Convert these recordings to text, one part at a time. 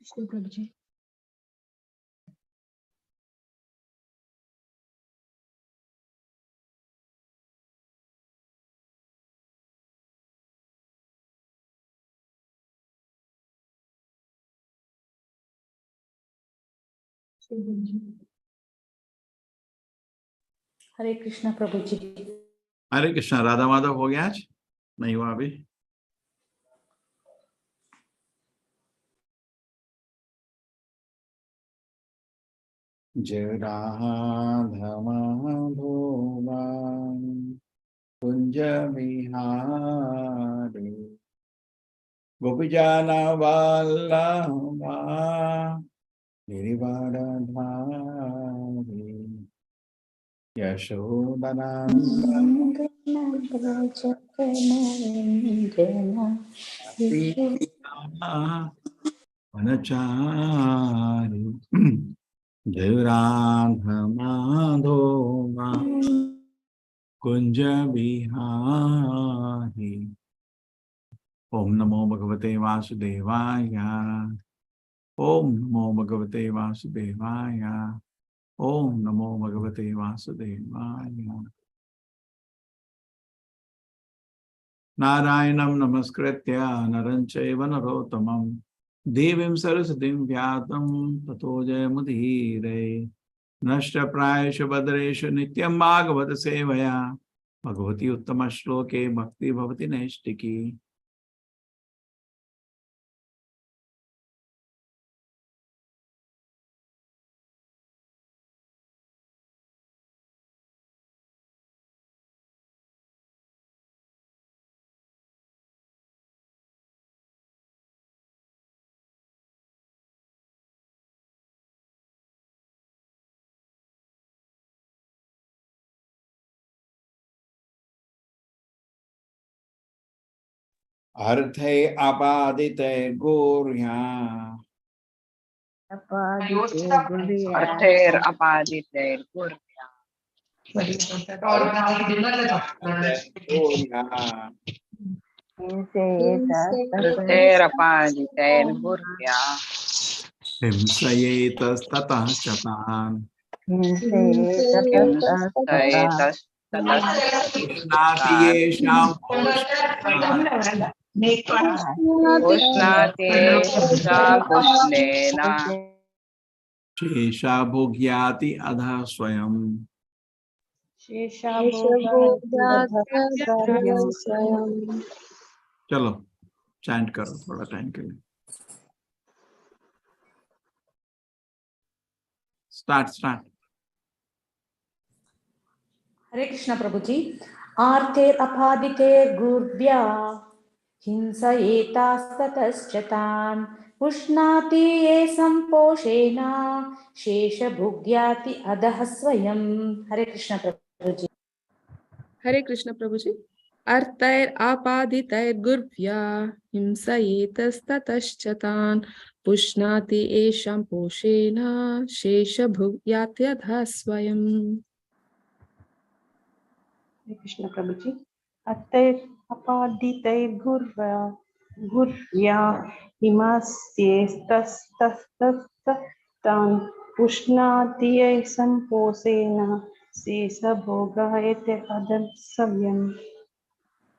कृष्ण प्रभु जी। हरे कृष्ण प्रभु जी। हरे कृष्ण। राधा माधव हो गया आज? नहीं हुआ अभी? जय राधा माधव कुंज विहारी गोपीजन वल्लभा गिरिवरधारी वनचारी जय राधा माधव कुंज विहारी। ओम नमो भगवते वासुदेवाय। ओम नमो भगवते वासुदेवाय। ओम नमो भगवते वासुदेवाय। नारायणं नमस्कृत्य नरं चैव नरोत्तमं देवीं सरस्वतीं व्यासं ततो जयमुदीरये। नष्टप्रायेषु भद्रेषु नित्यं भागवत सेवया भगवती उत्तम श्लोके भक्ति भवति नैष्टिकी। अर्थे आपादिते गुर्या अर्थेर अपादितेर गुर्या अर्थेर अपादितेर गुर्या हिंसयेतस्ततः चतान् उष्णाति येषां पुष्णेन शेषा भोग्याति अधः स्वयं। चलो चैंट करो थोड़ा टाइम के लिए। स्टार्ट। हरे कृष्ण प्रभु जी। आर्तेर अपादितेर गुर्व्या हिंसयेतास्ततश्चतान् पुष्णाति ये संपोषेण शेषभुग्याति अधः स्वयं। हरे कृष्ण प्रभु जी। हरे कृष्ण प्रभु जी। अर्थैर आपादितैर गुर्व्या हिंसयेतस्ततश्चतान् पुष्णाति येषां पोषेण शेषभुग्यात्यधः स्वयं। हरे कृष्ण प्रभु जी। अतैर अपादितैर गुर्व्या हिमस्येस्ततस्तान् पुष्णाति ये संपोषेण शेषभोगायते अदर्शव्यम्।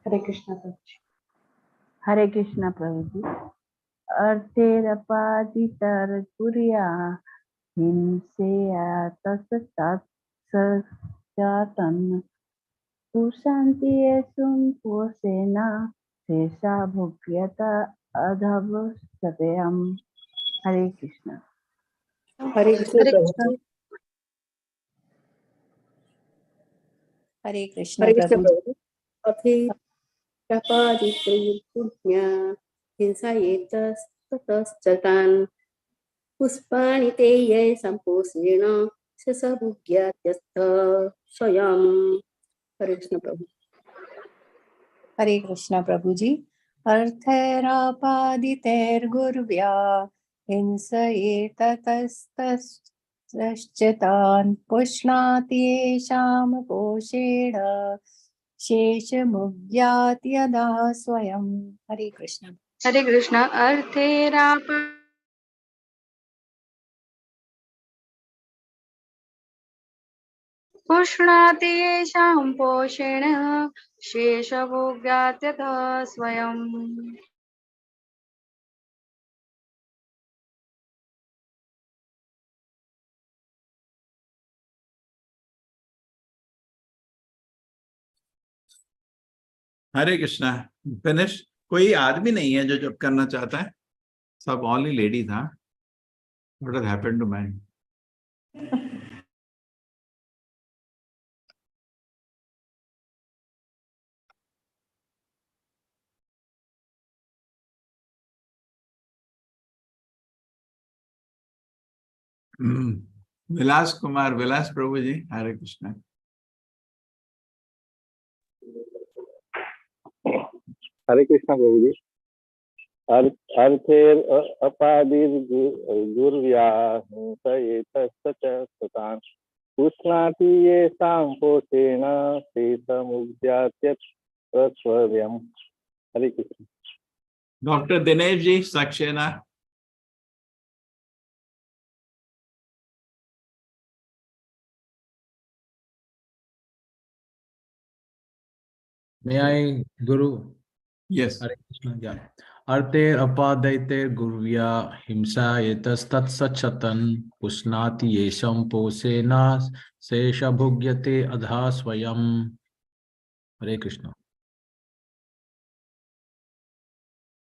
हरे कृष्ण प्रभु जी। हरे कृष्ण प्रभु जी। अर्थेरपादितर गुर्या हिंसेयतस्ततश्चतान् पुषन्ति ये संपोषेण शेषा भुग्यत अधवस्यम्। हरे कृष्ण। हरे कृष्ण प्रभु जी। हरे कृष्ण प्रभु प्रभु। जी। अथेरपादितैर्गुर्व्या हिंसयेतस्ततश्चतान् पुष्पाणि ते ये संपोषेण शेषभुग्यात्यधः स्वयम्। हरे कृष्ण प्रभु। हरे कृष्ण प्रभु जी। अर्थैरापादितैर्गुर्व्या हिंसयेततस्ततश्चतान् पुष्णाति येषां पोषेण शेषमुग्यात्यधः स्वयं। हरे कृष्ण। हरे कृष्ण। अर्थेराप पुष्णाति येषां पोषेण शेषभोग्यात्यतः स्वयम्. हरे कृष्णा. फिनिश. कोई आदमी नहीं है जो जब करना चाहता है, सब ओनली लेडी था. What has happened to man? Vilas Kumar, Vilas Prabhu ji, Hare Krishna. Hare Krishna Prabhu ji. अर्थेर अपादिर गुर्व्याहंसयेतस्तान् पुष्णाति येषां पोषेण शीतमुद्यात्यस्वयम्. Hare Krishna. Doctor Dinesh ji Saxena. May I, Guru? Yes. Hare Krishna. Yeah. Arter apadaiter gurvya himsa etastat sachatan pusnati yesham posena sesha bhugyate adha swayam. Hare Krishna.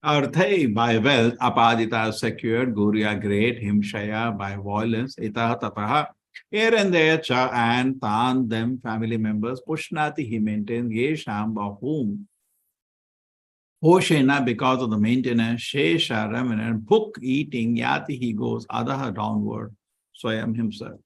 Arthai by wealth, apadita secured, gurya great, himshaya by violence, itaha tataha, here and there, cha and tan them family members, pushnati he maintains, yesham of whom, Hoshena because of the maintenance, shesha remnant, book eating, yati he goes, adaha downward, swayam himself.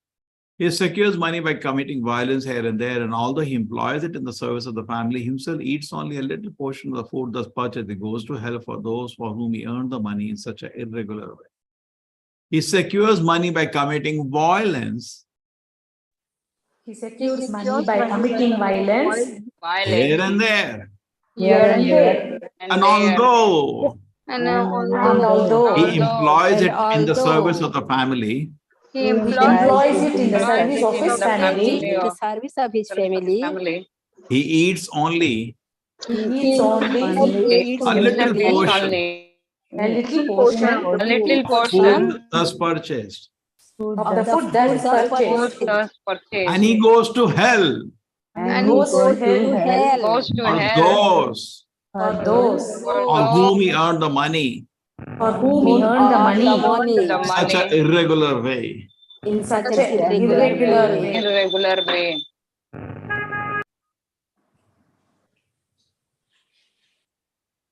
He secures money by committing violence here and there, and although he employs it in the service of the family, himself eats only a little portion of the food thus purchased. He goes to hell for those for whom he earned the money in such an irregular way. He secures money by committing violence. He secures money by committing violence Here and there. here and there. And although he employs it in the service of the family, He employs it in the service of his family. The service of his family. he eats only He eats only a little portion a little portion food thus purchased. of the food that is purchased. And he goes to hell And goes to hell for for those on whom he earned the money for whom he earned the money in such an irregular way. in such an irregular way.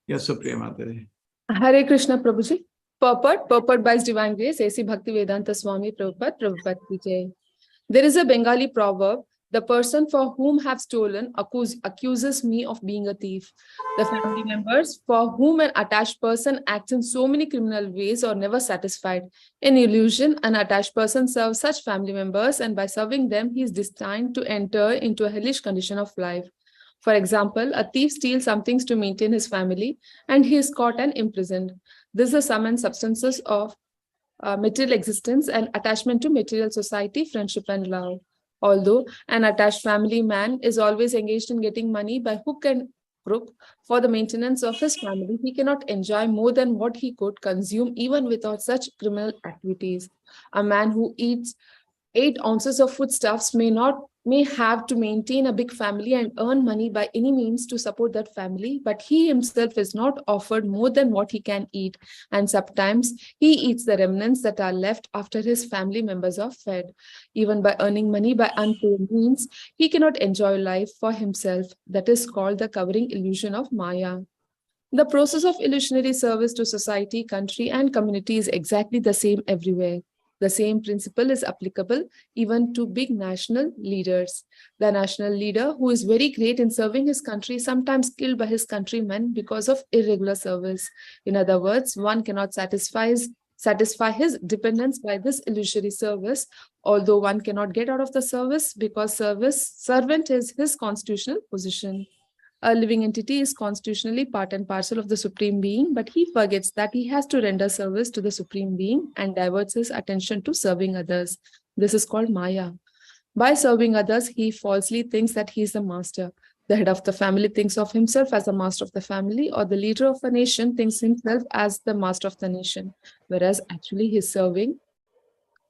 Yes, Supriya Mataji. Hare Krishna Prabhuji. Purport by His Divine Grace, A.C. Bhaktivedanta Swami Prabhupada Ki Jai. There is a Bengali proverb, the person for whom have stolen accuses me of being a thief. The family members for whom an attached person acts in so many criminal ways are never satisfied. In illusion, an attached person serves such family members, and by serving them, he is destined to enter into a hellish condition of life. For example, a thief steals some things to maintain his family, and he is caught and imprisoned. This is the sum and substances of material existence and attachment to material society, friendship, and love. Although an attached family man is always engaged in getting money by hook and crook for the maintenance of his family, he cannot enjoy more than what he could consume even without such criminal activities. A man who eats 8 ounces of foodstuffs may have to maintain a big family and earn money by any means to support that family, but he himself is not offered more than what he can eat, and sometimes he eats the remnants that are left after his family members are fed. Even by earning money by unpaid means, he cannot enjoy life for himself. That is called the covering illusion of Maya. The process of illusionary service to society, country, and community is exactly the same everywhere. The same principle is applicable even to big national leaders. The national leader who is very great in serving his country is sometimes killed by his countrymen because of irregular service. In other words, one cannot satisfy his dependence by this illusory service, although one cannot get out of the service because servant is his constitutional position. A living entity is constitutionally part and parcel of the Supreme Being, but he forgets that he has to render service to the Supreme Being and diverts his attention to serving others. This is called Maya. By serving others, he falsely thinks that he is the master. The head of the family thinks of himself as the master of the family, or the leader of a nation thinks himself as the master of the nation, whereas actually he's serving.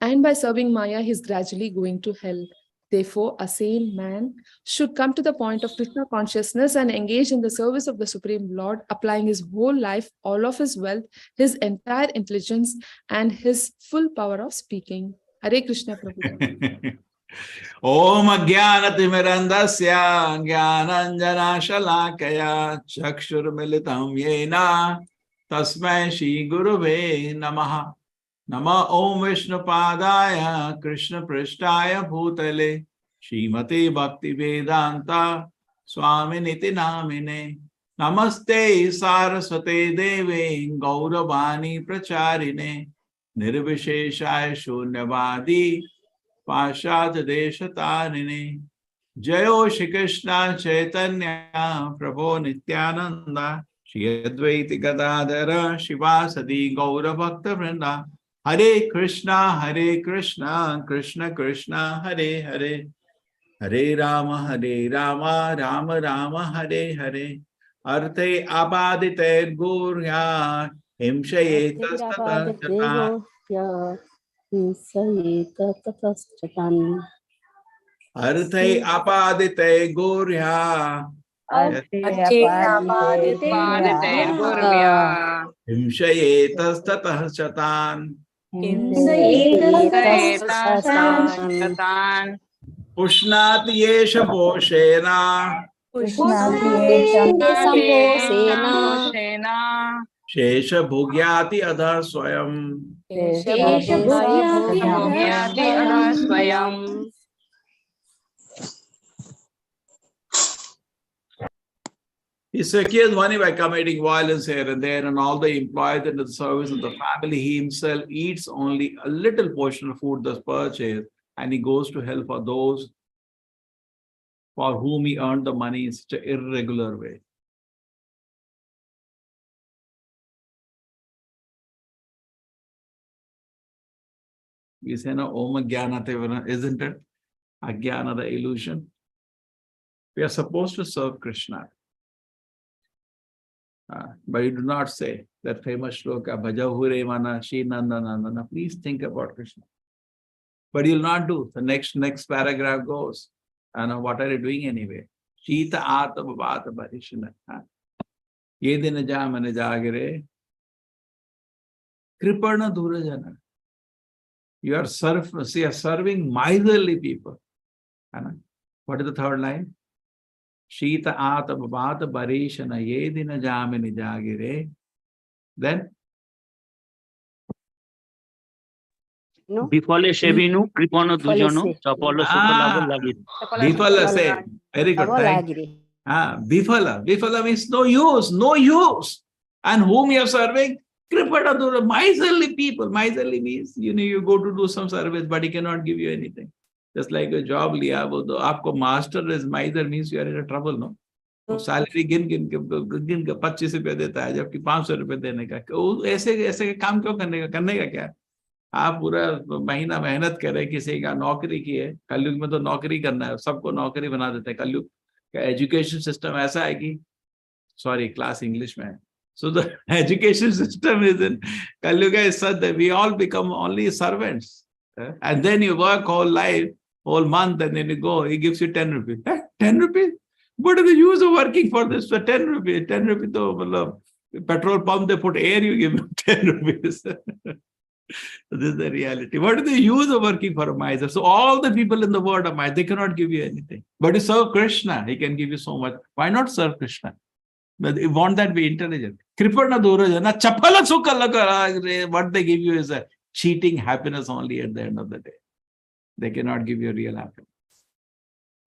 And by serving Maya, he's gradually going to hell. Therefore, a sane man should come to the point of Krishna consciousness and engage in the service of the Supreme Lord, applying his whole life, all of his wealth, his entire intelligence, and his full power of speaking. Hare Krishna, Prabhupada. Om Jnanatimirandasya Jnananjana Shalakaya Chakshur Militam Yena Tasmai Shri Guruve Namaha. Nama Om Vishnu Padaya Krishna Prishtaya Bhutale Srimati Bhakti Vedanta Swami Niti Namine Namaste Saraswate Deve Gauravani Pracharine Nirvisheshaya Shunyavadi Pashad Deshatarine Jayo Shri Krishna Chaitanya Prabhu Nityananda Shri Advaiti Gadadhara Shivasadi Gaura Bhakta Vrinda Hare Krishna, Krishna Krishna, Hare Hare, Hare Rama, Rama Rama, Hare Hare. Arte abadite gurya, himshayeta satachatan. Arte abadite gurya, himshayeta satachatan. Pushnati yesha poshena Shesha bhugyati adhar swayam. He secures money by committing violence here and there, and all the employees in the service of the family. He himself eats only a little portion of food thus purchased, and he goes to hell for those for whom he earned the money in such an irregular way. We say, no, Om Jnanatevana, isn't it? Ajnana, the illusion. We are supposed to serve Krishna. But you do not say that famous shloka, Bhajahure Mana, Shri Nandanandana. Please think about Krishna. But you'll not do. The next paragraph goes, and what are you doing anyway? Shita Ata Babata Barishana. Yedina Jamana Jagire. Kripana Durajana. You are serving miserly people. What is the third line? Shita Ata Babata Barishana Yedina Jamini Jagire. Then Bifale Shevinu, Kripano Dujono, Chapolo Sukalabo Lagi. Bifala say, very good. Bifala means no use. And whom you are serving? Kripada Dura, miserly people. Miserly means, you go to do some service, but he cannot give you anything. Just like a job liya, aapko master is miser means you are in a trouble, no? So salary gin के 25 रुपए देता है, जबकि 500 रुपए देने का. ऐसे काम क्यों करने का क्या? आप पूरा महीना मेहनत करें, किसी का नौकरी की है. कलयुग में तो नौकरी करना है, सबको नौकरी बना देते हैं. कलयुग का एजुकेशन सिस्टम ऐसा है कि, सॉरी क्लास इंग्लिश में है. So the education system is in Kalyuga is such that we all become only servants. And then you work whole life, whole month, and then you go, he gives you 10 rupees. 10 rupees? What is the use of working for this for 10 rupees? 10 rupees to petrol pump, they put air, you give them 10 rupees. So this is the reality. What is the use of working for a miser? So all the people in the world are miser, they cannot give you anything. But you serve Krishna, he can give you so much. Why not serve Krishna? But you want that to be intelligent. Kripana Durajana, Chapala Sukala, what they give you is a cheating happiness only at the end of the day. They cannot give you real happiness.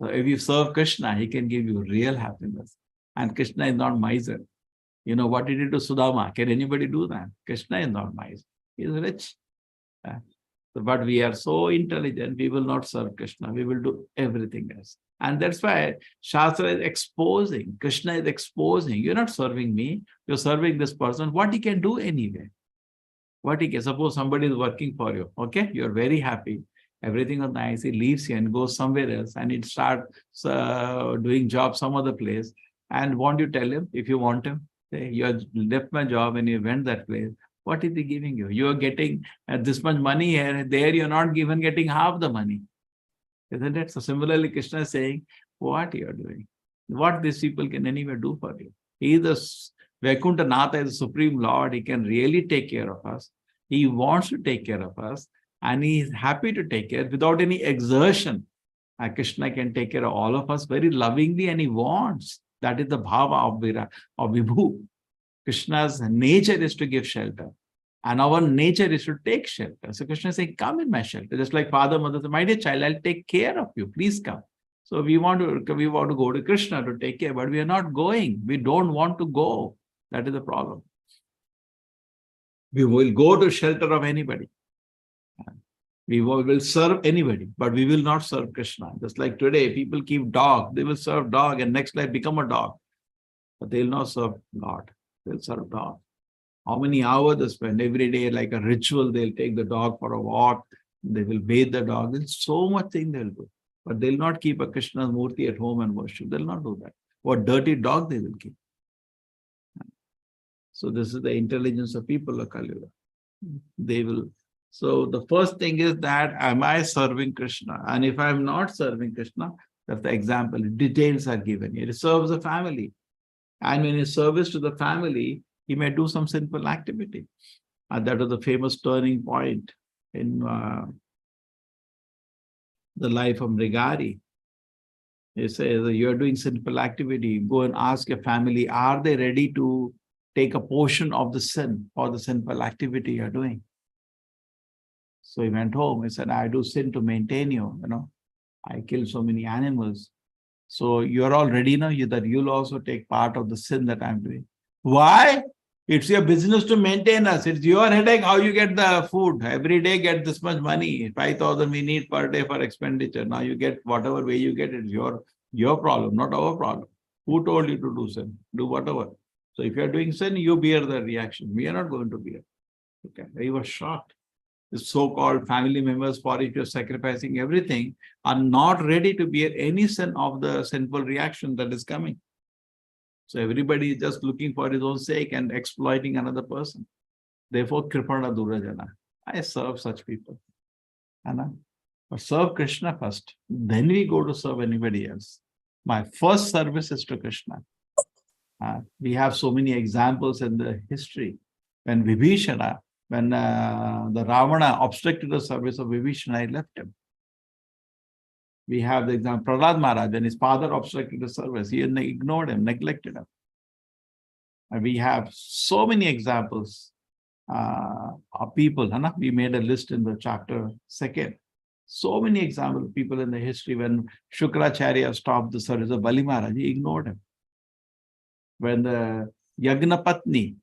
So if you serve Krishna, he can give you real happiness. And Krishna is not miser. You know what he did to Sudama? Can anybody do that? Krishna is not miser. He is rich. But we are so intelligent, we will not serve Krishna. We will do everything else. And that's why Shastra is exposing. Krishna is exposing. You're not serving me. You're serving this person. What he can do anyway. What he can. Suppose somebody is working for you. Okay? You're very happy. Everything was nice. He leaves here and goes somewhere else, and it starts doing job some other place. And won't you tell him if you want him? Say, you have left my job and you went that place. What is he giving you? You are getting this much money here. There you're not even getting half the money. Isn't it? So similarly, Krishna is saying, what you are doing? What these people can anyway do for you? He is the Vaikuntha Natha is the Supreme Lord. He can really take care of us. He wants to take care of us. And he is happy to take care without any exertion. And Krishna can take care of all of us very lovingly, and he wants. That is the bhava of Vibhu. Krishna's nature is to give shelter. And our nature is to take shelter. So Krishna is saying, come in my shelter. Just like father, mother say, my dear child, I'll take care of you. Please come. So we want to go to Krishna to take care, but we are not going. We don't want to go. That is the problem. We will go to shelter of anybody. We will serve anybody, but we will not serve Krishna. Just like today, people keep dog. They will serve dog and next life become a dog. But they will not serve Lord. They will serve dog. How many hours they spend every day, like a ritual, they'll take the dog for a walk. They will bathe the dog. There's so much thing they'll do. But they'll not keep a Krishna Murti at home and worship. They'll not do that. What dirty dog they will keep. So this is the intelligence of people of Kali Yuga. They will. So the first thing is that, am I serving Krishna? And if I'm not serving Krishna, that's the example. Details are given. It serves the family. And when it's service to the family, he may do some sinful activity. And that was the famous turning point in the life of Mrigari. He says, you're doing sinful activity. Go and ask your family, are they ready to take a portion of the sin or the sinful activity you're doing? So he went home. He said, I do sin to maintain you. I kill so many animals. So you're all ready now that you'll also take part of the sin that I'm doing. Why? It's your business to maintain us. It's your headache how you get the food. Every day get this much money. 5,000 we need per day for expenditure. Now you get whatever way you get. It's your problem, not our problem. Who told you to do sin? Do whatever. So if you're doing sin, you bear the reaction. We are not going to bear. Okay. He was shocked. The so-called family members, for which you're sacrificing everything, are not ready to bear any sin of the sinful reaction that is coming. So everybody is just looking for his own sake and exploiting another person. Therefore, Kripana Durajana. I serve such people. But serve Krishna first. Then we go to serve anybody else. My first service is to Krishna. We have so many examples in the history. When Vibhishana, when the Ravana obstructed the service of Vibhishana, he left him. We have the example, Prahlad Maharaj, when his father obstructed the service, he ignored him, neglected him. And we have so many examples of people. We made a list in the chapter 2. So many examples of people in the history. When Shukracharya stopped the service of Bali Maharaj, he ignored him. When the Yagna Patni,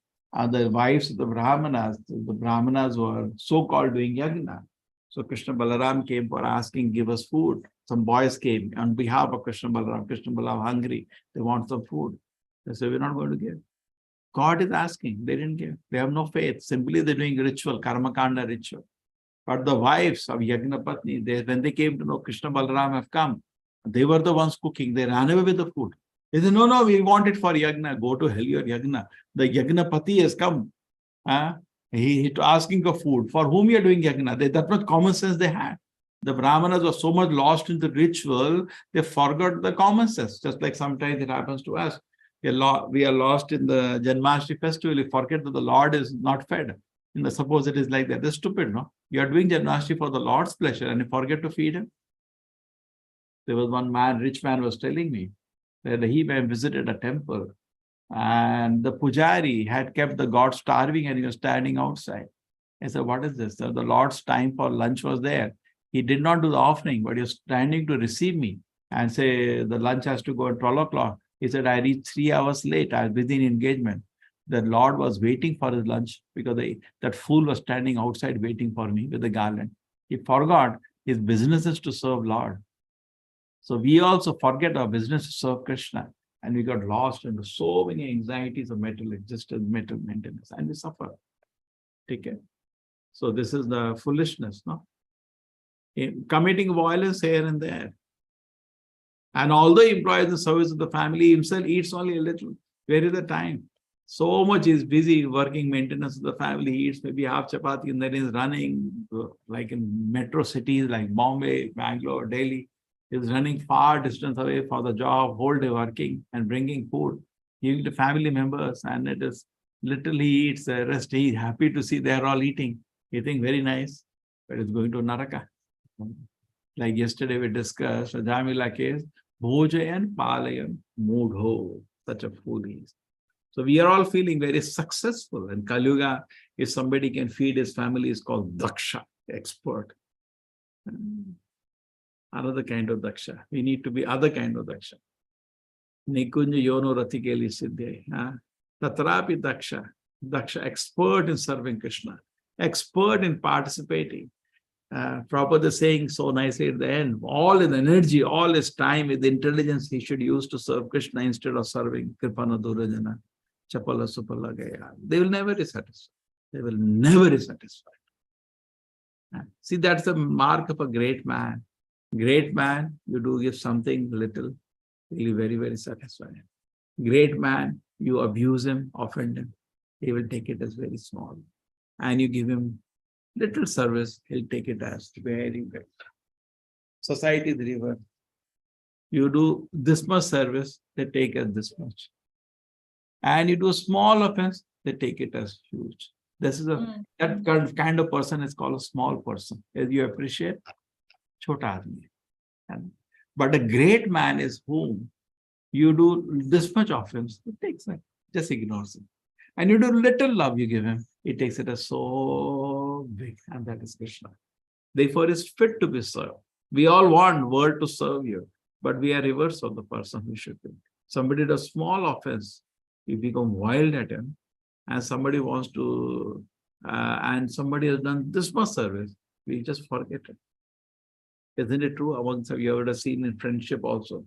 the wives of the Brahmanas were so-called doing Yagna. So Krishna Balaram came for asking, give us food. Some boys came on behalf of Krishna Balaram. Krishna Balaram hungry. They want some food. They said, we're not going to give. God is asking. They didn't give. They have no faith. Simply they're doing ritual, Karmakanda ritual. But the wives of Yagna Patni, when they came to know Krishna Balaram have come, they were the ones cooking. They ran away with the food. They said, no, we want it for Yagna. Go to hell, your Yagna. The Yagna Pati has come. He asking for food. For whom you are doing Yagna? That much common sense they had. The Brahmanas were so much lost in the ritual, they forgot the common sense. Just like sometimes it happens to us. We are lost in the Janmashtami festival. We forget that the Lord is not fed. Suppose it is like that. That's stupid, no? You are doing Janmashtami for the Lord's pleasure and you forget to feed him. There was one man, rich man was telling me that he visited a temple and the pujari had kept the god starving and he was standing outside. I said, what is this? So the Lord's time for lunch was there. He did not do the offering, but he was standing to receive me and say the lunch has to go at 12 o'clock. He said, I reached 3 hours late. I was busy in engagement. The Lord was waiting for his lunch because that fool was standing outside waiting for me with the garland. He forgot his business is to serve Lord. So we also forget our business to serve Krishna. And we got lost into so many anxieties of material existence, material maintenance, and we suffer. Take care. So this is the foolishness, no? committing violence here and there. And although he employs the service of the family, himself eats only a little. Where is the time? So much is busy working maintenance of the family. He eats maybe half chapati and then is running, like in metro cities like Bombay, Bangalore, Delhi. He's running far distance away for the job, whole day working and bringing food, giving to family members. And it is literally he eats the rest. He's happy to see they're all eating very nice, but it's going to Naraka. Like yesterday we discussed, Jamila case, Bhojayan Palayan Mudho, such a fool he is. So we are all feeling very successful. And Kali Yuga, if somebody can feed his family, is called Daksha, expert. Another kind of Daksha. We need to be other kind of Daksha. Nikunja Yono Ratikeli Siddhya. Tatrapi Daksha. Daksha, expert in serving Krishna, expert in participating. Prabhupada is saying so nicely at the end, all his energy, all his time with intelligence he should use to serve Krishna instead of serving Kripana Durajana, Chapala Supala Gaya. They will never be satisfied. They will never be satisfied. See, that's the mark of a great man. Great man, you do give something little, he'll be very, very satisfied. Great man, you abuse him, offend him, he will take it as very small. And you give him little service, he'll take it as very big. Society is the reverse. You do this much service, they take as this much. And you do a small offense, they take it as huge. This is that kind of person is called a small person. As you appreciate, chota admi. But a great man is whom you do this much offense, it takes it, just ignores it. And you do little love you give him, he takes it as so big, and that is Krishna. Therefore, is fit to be served. We all want world to serve you, but we are reverse of the person who should be. Somebody does small offense, you become wild at him, and somebody wants to, and somebody has done this much service, we just forget it. Isn't it true? Amongst you would have seen in friendship also.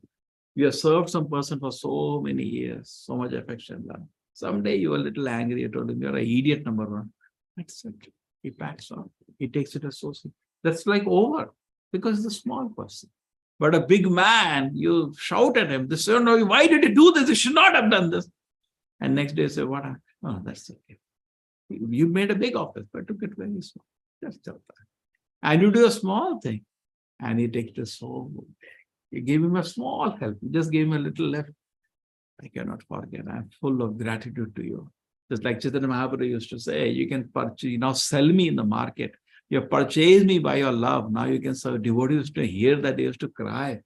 You have served some person for so many years, so much affection, love. Someday you are a little angry, you told him you're an idiot, number one. That's it. He backs off. He takes it as so simple. That's like over, because he's a small person. But a big man, you shout at him, this, no, why did you do this? You should not have done this. And next day you say, what? Oh, that's okay. You made a big office, but took it very small. Just tell that. And you do a small thing, and he takes it so big. You give him a small help. You just gave him a little lift. I cannot forget. I'm full of gratitude to you. Just like Chaitanya Mahaprabhu used to say, you can purchase, now sell me in the market. You have purchased me by your love. Now you can serve. Devotees used to hear that, they used to cry.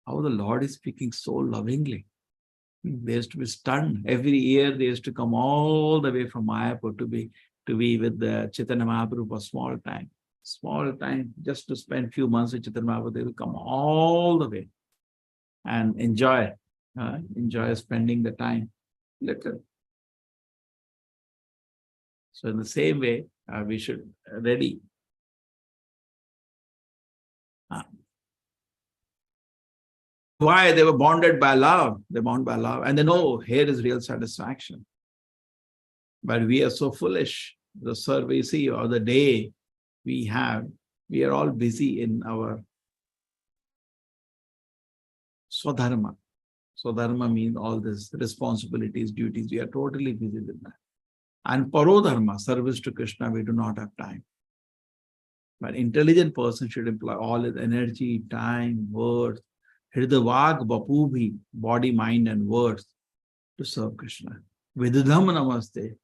How the Lord is speaking so lovingly. They used to be stunned. Every year they used to come all the way from Mayapur to be with the Chaitanya Mahaprabhu for small time, just to spend few months with Chaitanya Mahaprabhu. They will come all the way and enjoy spending the time. Little. So in the same way, we should ready. Why? They were bonded by love. They're bound by love. And they know here is real satisfaction. But we are so foolish. The survey see, or the day we are all busy in our swadharma. Swadharma means all these responsibilities, duties. We are totally busy with that. And parodharma, service to Krishna, we do not have time. But intelligent person should employ all his energy, time, words, hridavag bapubhi, body, mind, and words to serve Krishna. Vididham namaste.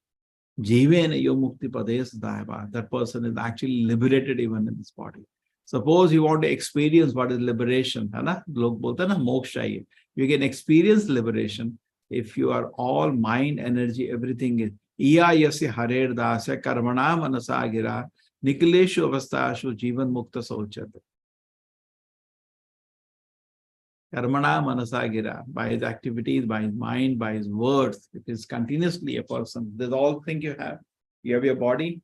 Jivena yo mukti pades daiva. That person is actually liberated even in this body. Suppose you want to experience what is liberation, moksha. You can experience liberation if you are all mind, energy, everything is. Iya yasya harer dasya karmana manasagira nikleshu avastashu jivan mukta sauchata. Karmana manasagira, by his activities, by his mind, by his words. It is continuously a person. There's all things you have. You have your body,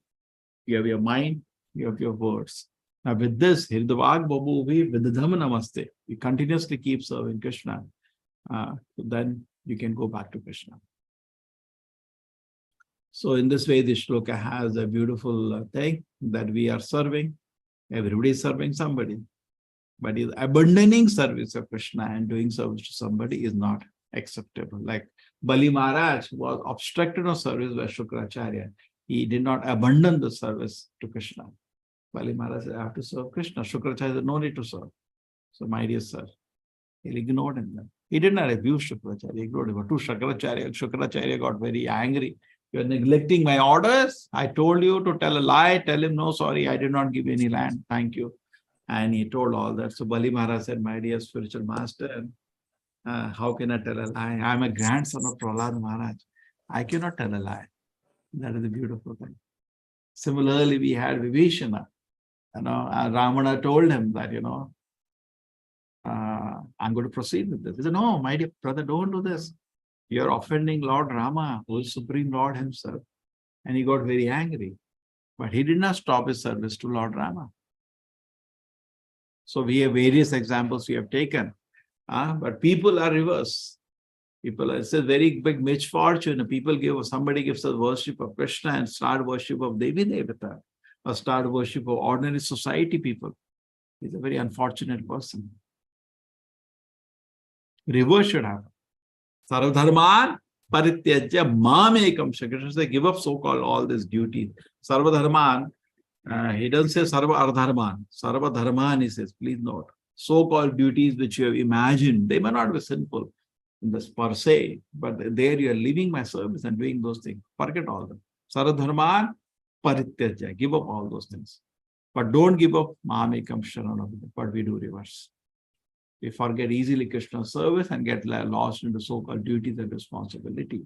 you have your mind, you have your words. Now with this, Hirdavag Babuvi Vididham Namaste. You continuously keep serving Krishna. Then you can go back to Krishna. So in this way, this shloka has a beautiful thing that we are serving. Everybody is serving somebody. But is abandoning service of Krishna and doing service to somebody is not acceptable. Like Bali Maharaj was obstructed of service by Shukracharya. He did not abandon the service to Krishna. Bali Maharaj said, I have to serve Krishna. Shukracharya said, no need to serve. So my dear sir, he ignored him. He did not abuse Shukracharya, he ignored him. But to Shukracharya got very angry. You are neglecting my orders. I told you to tell a lie. Tell him, no, sorry, I did not give you any land. Thank you. And he told all that. So Bali Maharaj said, my dear spiritual master, how can I tell a lie? I am a grandson of Prahlad Maharaj. I cannot tell a lie. That is the beautiful thing. Similarly, we had Vibhishana. Ramana told him that, I'm going to proceed with this. He said, no, my dear brother, don't do this. You're offending Lord Rama, who is Supreme Lord himself. And he got very angry. But he did not stop his service to Lord Rama. So we have various examples we have taken. But people are reverse. It's a very big misfortune. Somebody gives us worship of Krishna and start worship of Devi Devata, or start worship of ordinary society people. He's a very unfortunate person. Reverse should happen. Sarvadharman parityajya mamekam. Krishna says, give up so-called all these duties. Sarvadharman, he doesn't say sarva ardharman. Sarvadharman, he says, please note. So-called duties which you have imagined, they may not be sinful in this per se, but there you are leaving my service and doing those things. Forget all them. Sarvadharman parityajya. Give up all those things. But don't give up mamekam sharanam. But we do reverse. We forget easily Krishna's service and get lost into so-called duties and responsibility.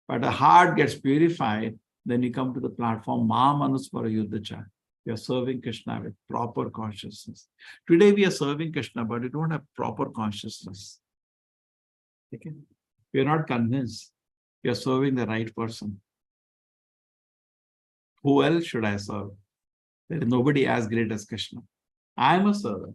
But the heart gets purified, then you come to the platform, Ma Manuspara Yuddhacha. We are serving Krishna with proper consciousness. Today we are serving Krishna, but we don't have proper consciousness. Okay? We are not convinced we are serving the right person. Who else should I serve? There is nobody as great as Krishna. I am a servant.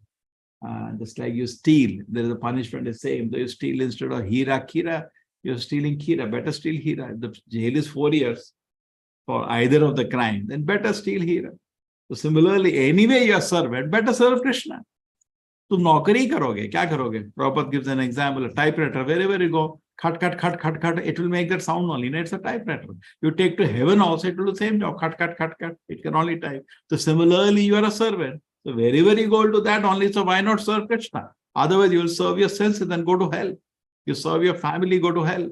Just like you steal, there is a punishment the same. Though you steal instead of Kira, you're stealing Kira. Better steal Hira. If the jail is 4 years for either of the crime, then better steal Hira. So similarly, anyway you are servant, better serve Krishna. तुम नौकरी करोगे, क्या करोगे? Prabhupada gives an example, a typewriter. Wherever you go, cut, it will make that sound only. No, it's a typewriter. You take to heaven also, it will do the same job. Cut. It can only type. So similarly, you are a servant. So wherever you go to that only, so why not serve Krishna? Otherwise, you will serve your senses and go to hell. You serve your family, go to hell.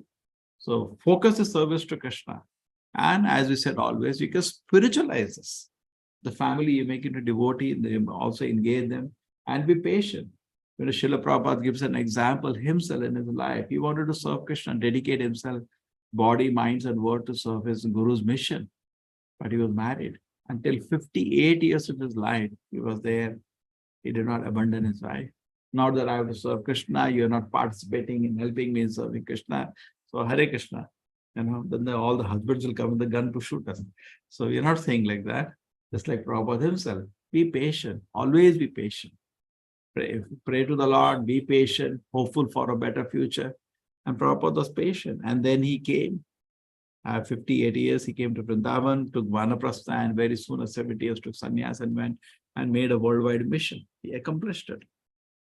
So focus the service to Krishna. And as we said always, you can spiritualize this. The family, you make it a devotee, you also engage them and be patient. When Srila Prabhupada gives an example himself in his life, he wanted to serve Krishna, dedicate himself, body, minds, and word to serve his Guru's mission. But he was married. Until 58 years of his life, he was there. He did not abandon his wife. Not that I have to serve Krishna, you are not participating in helping me in serving Krishna. So Hare Krishna. Then all the husbands will come with the gun to shoot us. So we are not saying like that. Just like Prabhupada himself. Be patient. Always be patient. Pray to the Lord, be patient, hopeful for a better future. And Prabhupada was patient. And then he came. 58 years, he came to Vrindavan, took Vanaprastha, and very soon at 70 years took sannyas and went and made a worldwide mission. He accomplished it,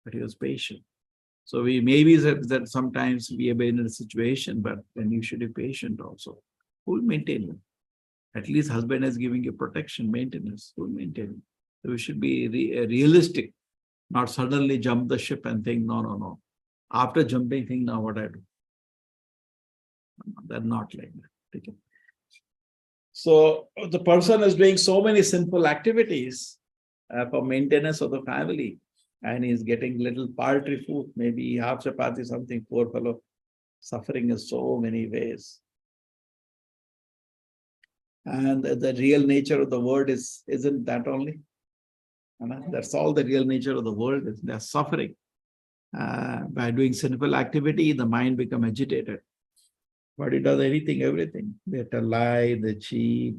but he was patient. So we maybe that sometimes we have been in a situation, but then you should be patient also. Who will maintain you? At least husband is giving you protection, maintenance. Who will maintain you? So we should be realistic, not suddenly jump the ship and think, no. After jumping, think, now what I do? They're not like that. Okay. So the person is doing so many sinful activities for maintenance of the family, and he's getting little paltry food, maybe half chapati, something, poor fellow, suffering in so many ways. And the real nature of the world isn't that only. That's all the real nature of the world is. They're suffering. By doing sinful activity, the mind becomes agitated. But it does everything. They tell lie, they cheat,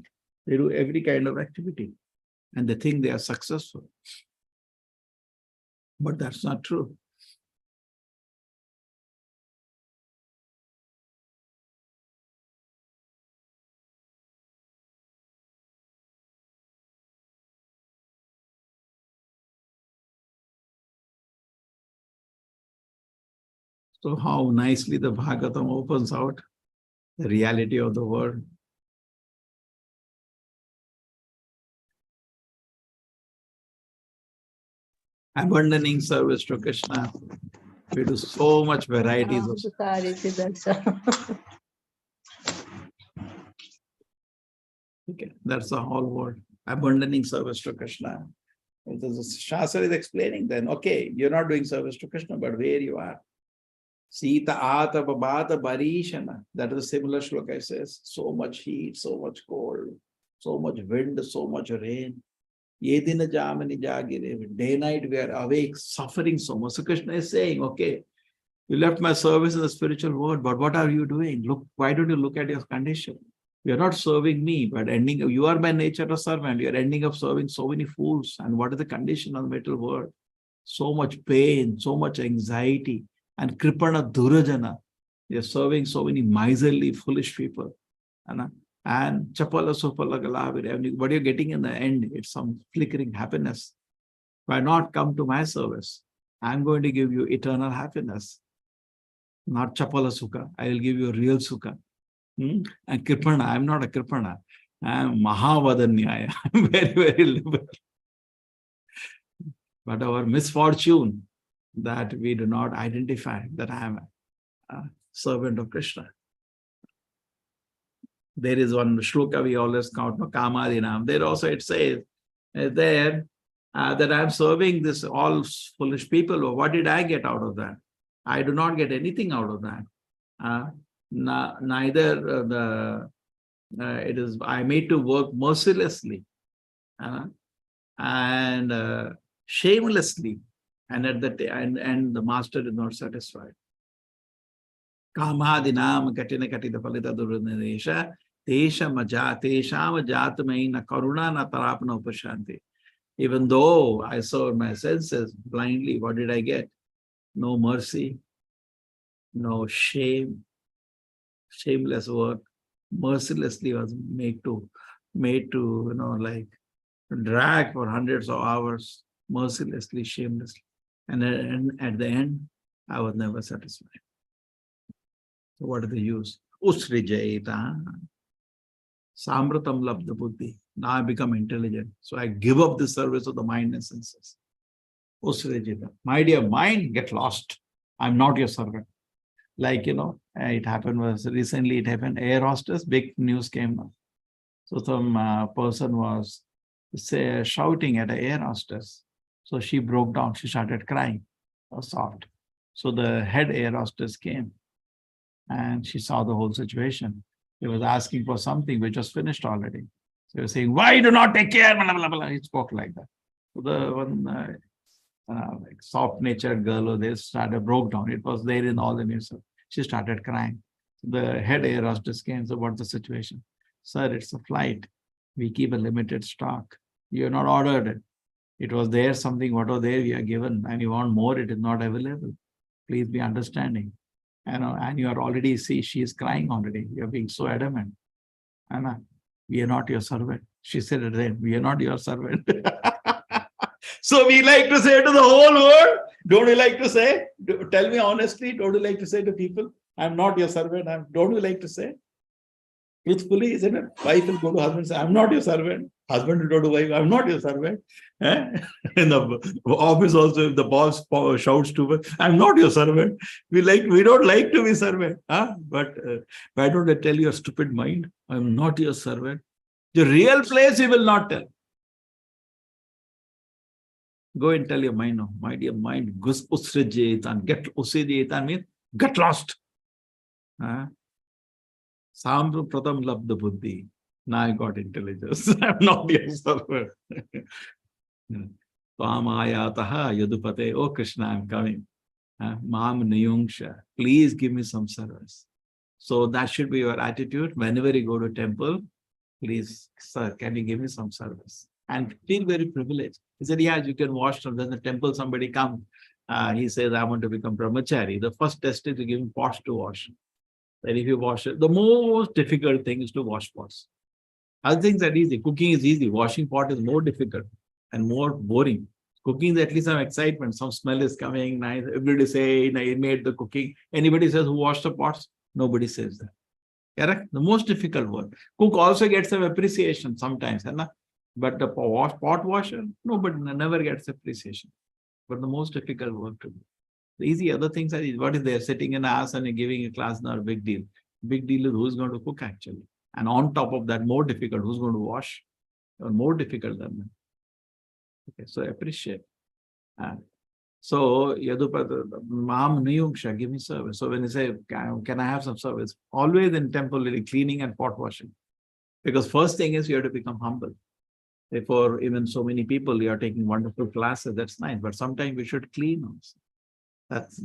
they do every kind of activity. And they think they are successful. But that's not true. So how nicely the Bhagavatam opens out the reality of the world. Abandoning service to Krishna. We do so much varieties of okay, that's the whole word. Abandoning service to Krishna. The Shastra is explaining then, okay, you're not doing service to Krishna, but where you are. Sita ata babata barishana. That is a similar shloka. It says, so much heat, so much cold, so much wind, so much rain. Yedina jamani jagire. Day night we are awake, suffering so much. So Krishna is saying, okay, you left my service in the spiritual world, but what are you doing? Look, why don't you look at your condition? You're not serving me, but you are by nature a servant. You're ending up serving so many fools. And what is the condition of the material world? So much pain, so much anxiety. And Kripana Durajana. You're serving so many miserly, foolish people. And Chapala Supala Galavir. What you're getting in the end, it's some flickering happiness. Why not come to my service? I'm going to give you eternal happiness. Not Chapala Sukha. I will give you real Sukha. And Kripana, I'm not a Kripana. I'm Mahavadanyaya. I'm very, very liberal. But our misfortune that we do not identify that I am a servant of Krishna. There is one shloka we always count, Kamadinam. There also it says that I'm serving this all foolish people. What did I get out of that? I do not get anything out of that. Neither it is I made to work mercilessly and shamelessly, and at the master is not satisfied. Kamadinam katina katita palita durudnesha tesham jatmaina karuna na tarapana upashanti. Even though I served my senses blindly, what did I get? No mercy, no shame, shameless work, mercilessly was made to like drag for hundreds of hours, mercilessly, shamelessly. And at the end, I was never satisfied. So what is the use? Usrijayita. Samratam labdha buddhi. Now I become intelligent. So I give up the service of the mind and senses. Usrijayita. My dear mind, get lost. I'm not your servant. Like, it happened recently, it happened, air hostess, big news came up. So some person was shouting at an air hostess. So she broke down, she started crying, or sobbed. So the head air hostess came and she saw the whole situation. He was asking for something which was finished already. So he was saying, why do not take care? Blah, blah, blah. He spoke like that. So the one like soft-natured girl, they broke down. It was there in all the news. She started crying. The head air hostess came. So what's the situation? Sir, it's a flight. We keep a limited stock. You are not ordered it. It was there, something, what was there, we are given, and you want more, it is not available. Please be understanding. And you are already, see, she is crying already. You are being so adamant. Anna, we are not your servant. She said it then, we are not your servant. So we like to say to the whole world, don't you like to say, tell me honestly, don't you like to say to people, I'm not your servant, don't you like to say? Truthfully, isn't it? Wife will go to husband and say, I'm not your servant. Husband will go to wife, I'm not your servant. In the office also, if the boss shouts to her, I'm not your servant. We don't like to be servant. But why don't I tell your stupid mind, I'm not your servant? The real place he will not tell. Go and tell your mind now, my dear mind, gus usrijayatan, get usrijayatan means get lost. Samru pratam labdha buddhi. Now I got intelligence. I'm not your servant. Tvamayataha yadupate. Oh Krishna, I'm coming. Mam niyungsha. Please give me some service. So that should be your attitude. Whenever you go to temple, please, sir, can you give me some service? And feel very privileged. He said, yeah, you can wash. Then the temple, somebody comes. He says, I want to become brahmachari. The first test is to give him pots to wash. Then if you wash it, the most difficult thing is to wash pots. Other things are easy. Cooking is easy. Washing pot is more difficult and more boring. Cooking is at least some excitement. Some smell is coming, nice. Everybody say, I made the cooking. Anybody says who washed the pots? Nobody says that. Correct? The most difficult work. Cook also gets some appreciation sometimes, but the pot washer, nobody never gets appreciation. But the most difficult work to do. The easy other things are, what is there? Sitting in house and giving a class, not a big deal. Big deal is who's going to cook actually. And on top of that, more difficult, who's going to wash? Or more difficult than that. Okay, so appreciate. So Yadupata, Ma'am Niyungsha, give me service. So when you say, can I have some service? Always in temple, cleaning and pot washing. Because first thing is you have to become humble. Therefore, even so many people, you are taking wonderful classes, that's nice. But sometimes we should clean also.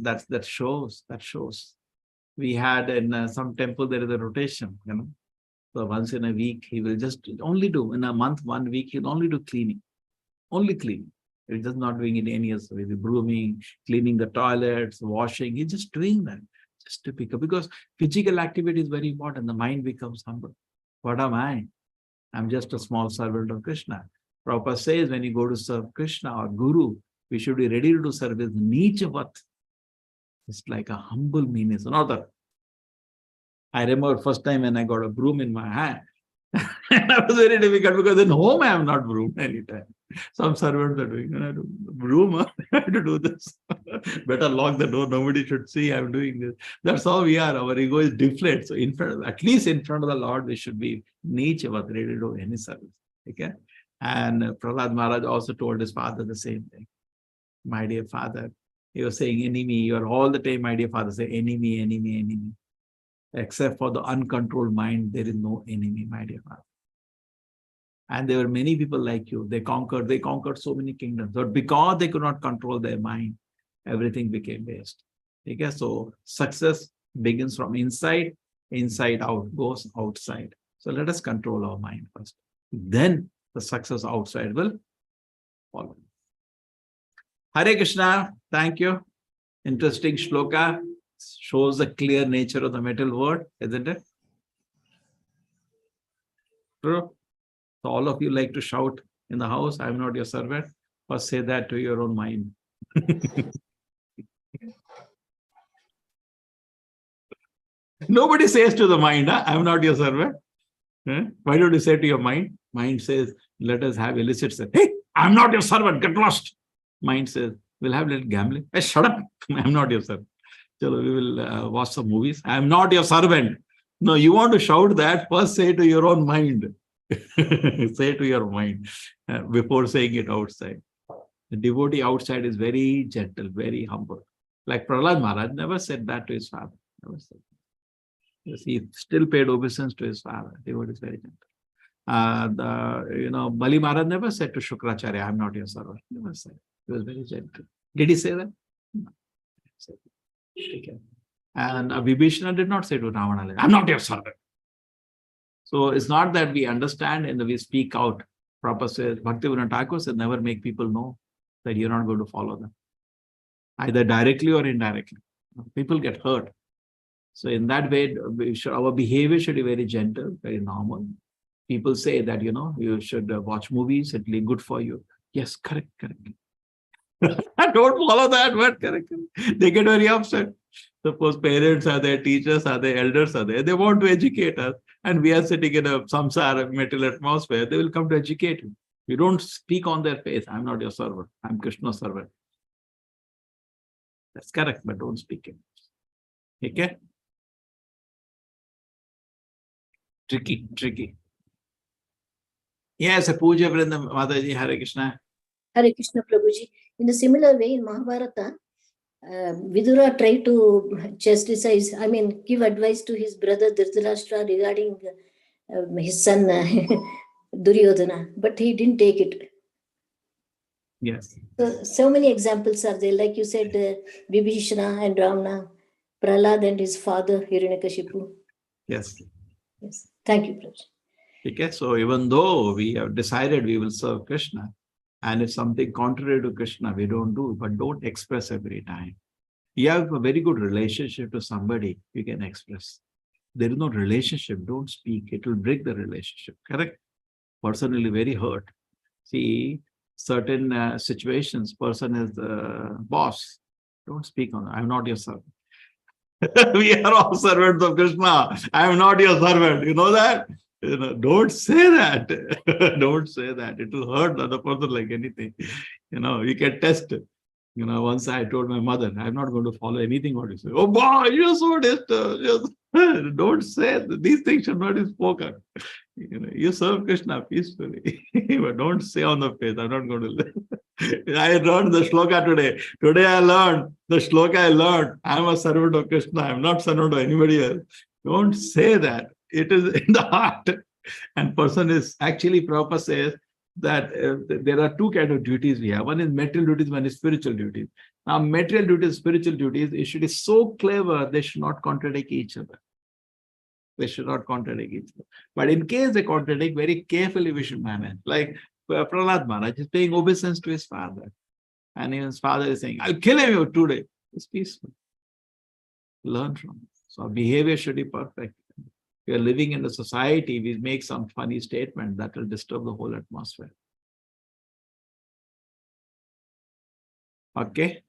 That shows. We had in some temple, there is a rotation, So once in a week, he will just only do, in a month, 1 week, he'll only do cleaning. Only cleaning. He's just not doing it any other way. Brooming, cleaning the toilets, washing. He's just doing that. Just to pick up. Because physical activity is very important. The mind becomes humble. What am I? I'm just a small servant of Krishna. Prabhupada says when you go to serve Krishna or Guru, we should be ready to do service. Nichavat. It's like a humble meaning. Another. I remember first time when I got a broom in my hand. That was very difficult because in home I have not broomed anytime. Some servants are doing, I do broom, I have to do this. Better lock the door, nobody should see I'm doing this. That's how we are. Our ego is deflated. So in front, at least in front of the Lord, we should be nichavat, ready to do any service. Okay. And Prahlad Maharaj also told his father the same thing. My dear father, he was saying enemy, you are all the time, my dear father, say enemy, enemy, enemy. Except for the uncontrolled mind, there is no enemy, my dear father. And there were many people like you. They conquered so many kingdoms. But because they could not control their mind, everything became waste. Okay? So success begins from inside out, goes outside. So let us control our mind first. Then the success outside will follow. Hare Krishna, thank you. Interesting shloka. Shows the clear nature of the metal word, isn't it? True. So all of you like to shout in the house, I'm not your servant, or say that to your own mind. Nobody says to the mind, I'm not your servant. Why don't you say to your mind? Mind says, let us have illicit sex. Hey, I'm not your servant, get lost. Mind says, we'll have a little gambling. Hey, shut up, I'm not your servant. So we will watch some movies. I'm not your servant. No, you want to shout that, first say to your own mind. Say to your mind before saying it outside. The devotee outside is very gentle, very humble. Like Prahlad Maharaj never said that to his father. Never said that. Yes, he still paid obeisance to his father. Devotee is very gentle. Bali Maharaj never said to Shukracharya, I'm not your servant. Never said. He was very gentle. Did he say that? No. Okay. And Vibhishana did not say to Ravana, I'm not your servant. So it's not that we understand and we speak out. Prabhupada says, Bhaktivinoda Thakur said, never make people know that you're not going to follow them. Either directly or indirectly. People get hurt. So in that way, our behavior should be very gentle, very normal. People say that, you should watch movies, it'll be good for you. Yes, correct. Don't follow that word, correct. They get very upset. Suppose parents are there, teachers are there, elders are there. They want to educate us. And we are sitting in a samsara metal atmosphere. They will come to educate you. You don't speak on their face. I'm not your servant. I'm Krishna's servant. That's correct, but don't speak it. Okay? Tricky. Yes, a puja vrinda, Mataji, Hare Krishna. Hare Krishna, Prabhuji. In a similar way, in Mahabharata, Vidura tried to give advice to his brother Dhritarashtra regarding his son Duryodhana, but he didn't take it. Yes. So many examples are there. Like you said, Vibhishana and Ravana, Prahlad and his father Hiranyakashipu. Yes. Thank you, Prabhuji. Okay, so even though we have decided we will serve Krishna, and if something contrary to Krishna, we don't do, but don't express every time. You have a very good relationship to somebody, you can express. There is no relationship, don't speak. It will break the relationship, correct? Person will be very hurt. See, certain situations, person is the boss. Don't speak on that. I'm not your servant. We are all servants of Krishna. I am not your servant. You know that? Don't say that. Don't say that. It will hurt the other person like anything. You can test it. Once I told my mother, I'm not going to follow anything what you say. Oh boy, you're so disturbed. Don't say that. These things should not be spoken. You serve Krishna peacefully, but don't say on the face, I'm not going to live. I learned the shloka today. Today I learned the shloka I learned. I'm a servant of Krishna. I'm not servant of anybody else. Don't say that. It is in the heart. And person is actually, Prabhupada says that there are two kinds of duties we have. One is material duties, one is spiritual duties. Now, material duties, spiritual duties, it should be so clever, they should not contradict each other. They should not contradict each other. But in case they contradict, very carefully we should manage. Like Prahlad Maharaj is paying obeisance to his father. And even his father is saying, I'll kill him today. It's peaceful. Learn from it. So our behavior should be perfect. We are living in a society, we make some funny statement that will disturb the whole atmosphere. Okay?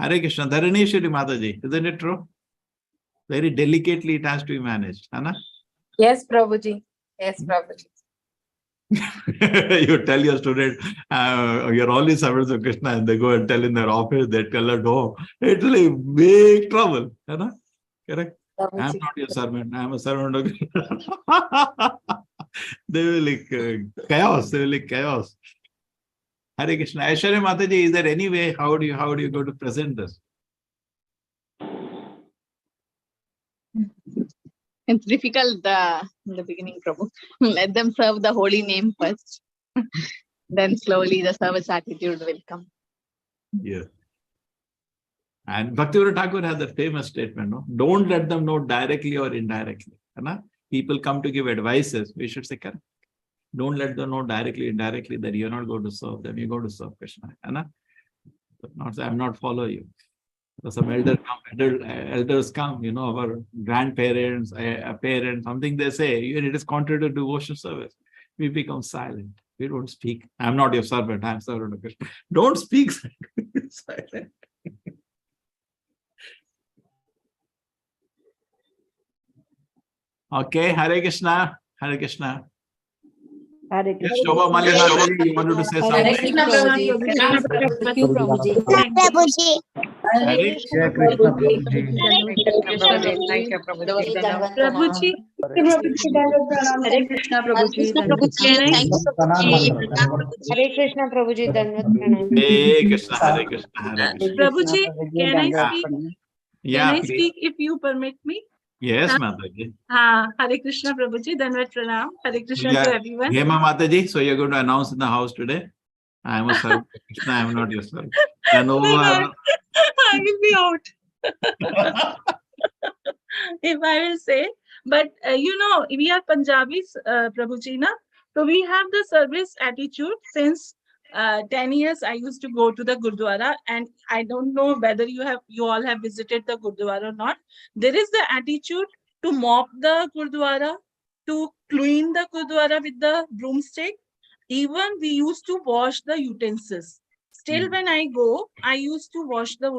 Hare Krishna, Dharaneshwari Mataji, isn't it true? Very delicately it has to be managed, Anna? Yes, Prabhuji. Yes, Prabhuji. You tell your student, you're only servants of Krishna, and they go and tell in their office, they tell her, no, it's like big trouble. Anna? Correct? Prabhuji. I'm not your servant, I'm a servant of Krishna. They will like chaos, they will like chaos. Hare Krishna. Aishwarya Mataji, is there any way, how do you go to present this? It's difficult in the beginning, Prabhu. Let them serve the holy name first. Then slowly the service attitude will come. Yeah. And Bhaktivinoda Thakur has that famous statement, no? Don't let them know directly or indirectly. Right? People come to give advices. We should say, correct. Don't let them know directly, indirectly that you're not going to serve them. You're going to serve Krishna. Right? But not say, I'm not follow you. So some elders come, our grandparents, parents, something they say, it is contrary to devotion service. We become silent. We don't speak. I'm not your servant. I'm servant of Krishna. Don't speak silent. Okay, Hare Krishna. Hare Krishna. Hare Yes, Krishna. Shobha Malyalam, you wanted to say something? Hare Krishna, Prabhuji. Thank you, Prabhuji. Hare Jai Krishna Prabhuji. Thank you, Prabhuji. Prabhuji. Hare Krishna Prabhuji. Hare Krishna Prabhuji. Hare Krishna, Hare Krishna, Hare Krishna. Prabhuji, can I speak? Yeah, Can I please. speak if you permit me? Yes, Mataji. Hare Krishna Prabhuji, Danvat Pranam. Hare Krishna to everyone. Hema Mataji, so you're going to announce in the house today, I am a servant of Krishna, I am not your servant. And over. I will be out. If I will say, but we are Punjabis, Prabhuji, na? So we have the service attitude since 10 years. I used to go to the Gurdwara, and I don't know whether you all have visited the Gurdwara or not. There is the attitude to mop the Gurdwara, to clean the Gurdwara with the broomstick. Even we used to wash the utensils. Still, when I go, I used to wash the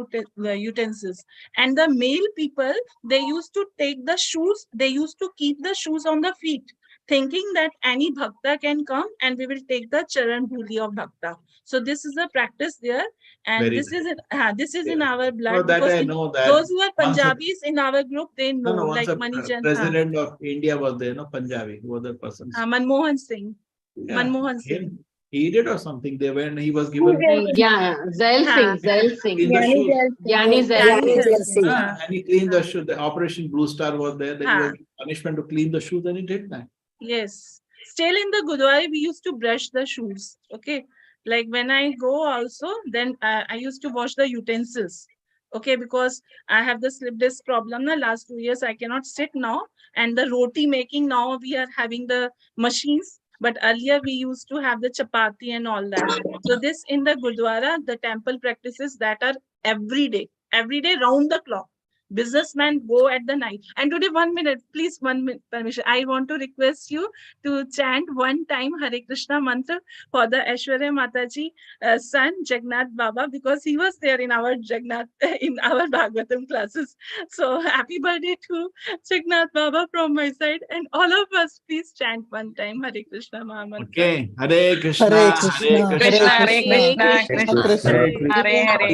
utensils. And the male people, they used to take the shoes, they used to keep the shoes on the feet, thinking that any bhakta can come and we will take the charan dhuli of bhakta. So this is a practice there, and Very this nice. is in our blood. No, that because I know that. those who are Once a- Punjabis in our group, they know, Once like a Manijan. president of India was there, Punjabi, who other persons? Manmohan Singh. Yeah, Manmohan Singh. he did or something. They went, he was given. Yeah, Zail Singh. In the shoes. Gyani Zail Singh. And he cleaned the shoes. The Operation Blue Star was there. Then he was punishment to clean the shoes, and he did that. Yes. Still in the Gurdwara, we used to brush the shoes. Okay. Like when I go also, then I used to wash the utensils. Okay. Because I have the slip disc problem. The last 2 years, I cannot sit now. And the roti making now, we are having the machines. But earlier, we used to have the chapati and all that. So this in the Gurdwara, the temple practices that are every day round the clock. businessmen go at the night. And today, 1 minute, please, 1 minute permission. I want to request you to chant one time Hare Krishna mantra for the Aishwarya Mataji son, Jagannath Baba, because he was there in our in our Bhagavatam classes. So happy birthday to Jagannath Baba from my side, and all of us, please chant one time Hare Krishna Maha Mantra. Okay, Hare Krishna, Hare Hare Krishna, Krishna, Krishna, Krishna Krishna, Hare Hare,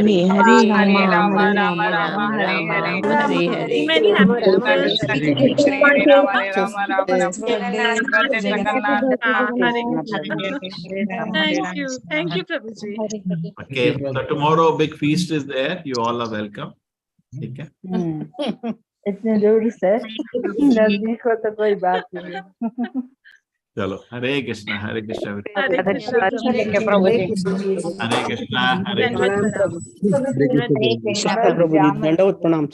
Hare Rama, Rama Hare Hare. Many happy Krishna birthdays. Krishna, Hare Rama, Rama Hare Hare. Thank you, Prabhuji. Okay, so tomorrow big feast is there. You all are welcome. Okay. इतने दूर से नजदीक हो तो कोई बात नहीं. Chalo, Hare Krishna, Hare Krishna. Hare Krishna. Prabhuji. Hare Krishna, Hare Krishna. Hare Krishna Prabhuji. Dandavad pranam.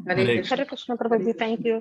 Hare Hare Krishna Prabhuji. Thank you.